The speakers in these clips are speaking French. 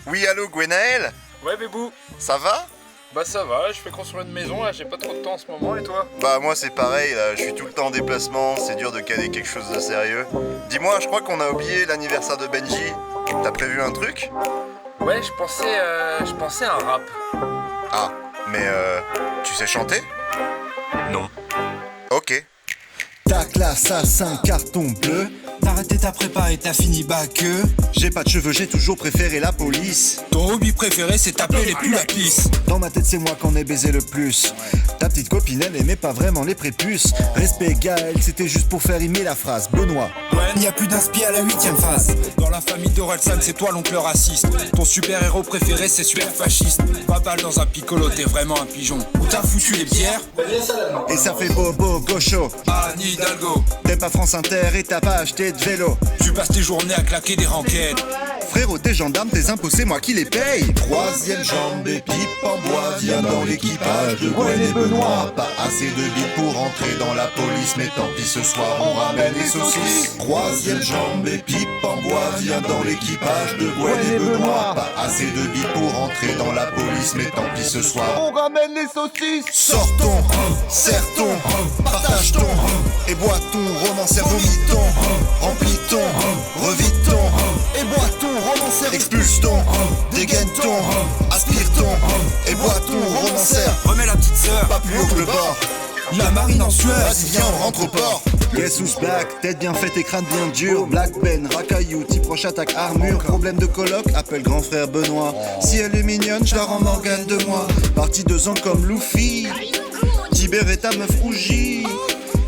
Oui, allô, Gwenaël? Ouais, Bébou. Ça va? Bah ça va, je fais construire une maison là, j'ai pas trop de temps en ce moment, et toi? Bah moi c'est pareil, là, je suis tout le temps en déplacement, c'est dur de caler quelque chose de sérieux. Dis-moi, je crois qu'on a oublié l'anniversaire de Benji. T'as prévu un truc? Ouais, je pensais à un rap. Ah, mais tu sais chanter? Non. Ok. Ta classe a 5 cartons bleus. T'as raté ta prépa et t'as fini bac. J'ai pas de cheveux, j'ai toujours préféré la police. Ton hobby préféré c'est taper les pulls à pisse. Dans ma tête c'est moi qu'on ait baisé le plus. Ta petite copine elle aimait pas vraiment les prépuces. Respect Gaël, c'était juste pour faire rimer la phrase. Benoît. Ouais, y a plus d'inspi à la 8ème phase. Dans la famille d'Orelsan c'est toi l'oncle raciste. Ton super héros préféré c'est super fasciste. Pas balle dans un piccolo, t'es vraiment un pigeon. Où t'as foutu les bières? Et ça fait bobo, gaucho. Anne Hidalgo. T'es pas France Inter et t'as pas acheté de vélo. Tu passes tes journées à claquer des ranquettes. Frérot, tes gendarmes, tes impôts, c'est moi qui les paye. Troisième jambe et pipe en bois. Viens dans l'équipage de Gwen et Benoît. Pas assez de billes pour entrer dans la police, mais tant pis ce soir on ramène les saucisses. Troisième jambe et pipe en bois. Viens dans l'équipage de Gwen et Benoît. Pas assez de billes pour entrer dans la police, mais tant pis ce soir on ramène les saucisses. Sortons, serre-ton, partage-ton, et bois-ton, romancière, vomitons, remplis-ton, revis-ton, et bois-ton, romancière, expulse-ton, dégaine-ton, aspire-ton, et bois-ton, romancière. Remets la petite sœur. Pas plus haut que le bord. La marine en sueur. Vas-y viens on rentre au port. Guess who's back, tête bien faite et crâne bien dur. Black Ben, racaillou, type proche attaque armure. Problème de coloc, appelle grand frère Benoît. Si elle est mignonne, je la rends Morgane de moi. Parti 2 ans comme Luffy. Tiber est ta meuf rougie.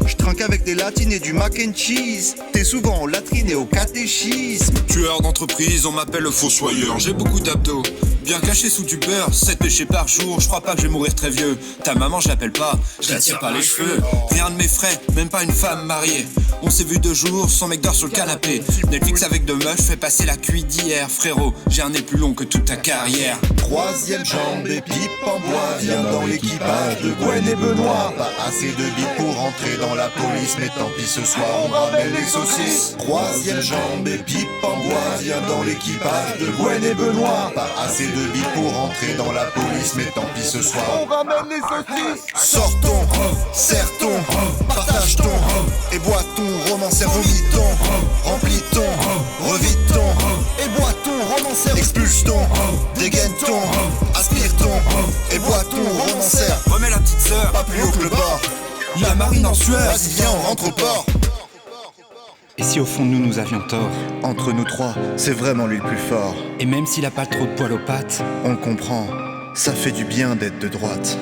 Je trinque avec des latines et du mac and cheese. T'es souvent en latrine et au catéchisme. Tueur d'entreprise, on m'appelle le fossoyeur. J'ai beaucoup d'abdos, bien caché sous du beurre. 7 péchés par jour, je crois pas que je vais mourir très vieux. Ta maman je l'appelle pas, je la tire par les cheveux. Rien de mes frais, même pas une femme mariée. On s'est vu 2 jours, son mec dort sur le canapé. Netflix avec 2 meufs, fais passer la cuit d'hier. Frérot, j'ai un nez plus long que toute ta carrière. Troisième jambe et pipe en bois. Viens dans l'équipage de Gwen et Benoît. Pas assez de billes pour entrer dans la police, mais tant pis ce soir on ramène les saucisses. Troisième jambe et pipe en bois. Viens dans l'équipage de Gwen et Benoît. Pas assez de billes pour entrer dans la police, mais tant pis ce soir on ramène les saucisses. Sortons, serre-ton, partage-ton, et bois-ton, romancière, vomitons, remplis-ton, revis-ton, et bois-ton, romancière, expulse-ton, dégaine-ton, aspire-ton, et bois-ton, romancière. Remets la petite sœur. Pas plus haut que le bord. La marine en sueur. Vas-y viens on rentre au port. Et si au fond de nous avions tort? Entre nous trois, c'est vraiment lui le plus fort. Et même s'il a pas trop de poils aux pattes, On le comprend, ça fait du bien d'être de droite.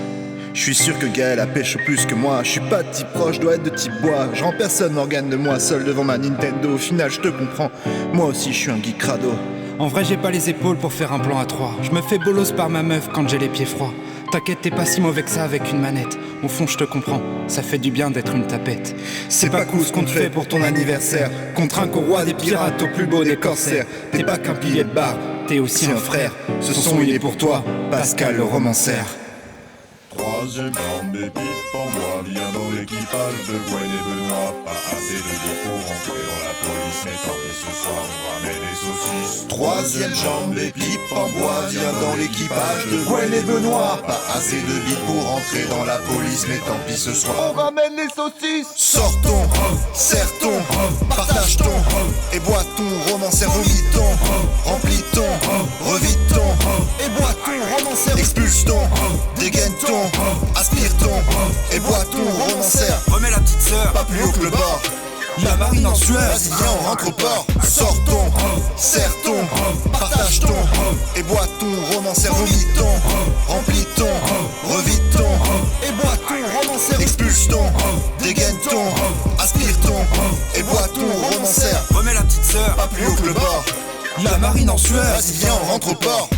Je suis sûr que Gaël a pêche plus que moi. Je suis pas de type proche, dois être de type bois. Je rends personne Morgane de moi seul devant ma Nintendo. Au final je te comprends, moi aussi je suis un geek crado. en vrai j'ai pas les épaules pour faire un plan à 3. Je me fais bolos par ma meuf quand j'ai les pieds froids. T'inquiète, t'es pas si mauvais que ça avec une manette. Au fond je te comprends, ça fait du bien d'être une tapette. C'est pas cool ce qu'on te fait pour ton anniversaire. Qu'on trinque au roi des pirates, au plus beau des corsaires. T'es pas qu'un pilier de bar, T'es aussi un frère, ce son il est pour toi, Pascal le romancière. Troisième jambe et pipe en bois. Viens dans l'équipage de Gwen et Benoît. Pas assez de billes pour entrer dans la police, mais tant pis ce soir on ramène les saucisses. Troisième jambe et pipe en bois. Viens dans l'équipage de Gwen et Benoît. Pas assez de billes pour entrer dans la police, mais tant pis ce soir on ramène les saucisses. Sortons, serre-ton, partage-ton, et bois-ton, romancière, vomitons, remplis-ton, revis-ton, et bois-ton, romancière, expulse-ton, dégaine-ton, aspire-ton, et bois-ton, romancière. Remets la petite sœur. Pas plus haut que le bord. La marine en sueur. Vas-y viens on rentre au port. Sortons, serre-ton, partage-ton, et bois-ton, romancière, vomitons, remplis-ton, revis-ton, et bois-ton, romancière, expulse-ton, dégaine-ton, aspire-ton, et bois-ton, romancière. Remets la petite sœur. Pas plus haut que le bord. La marine en sueur. Vas-y viens on rentre au port.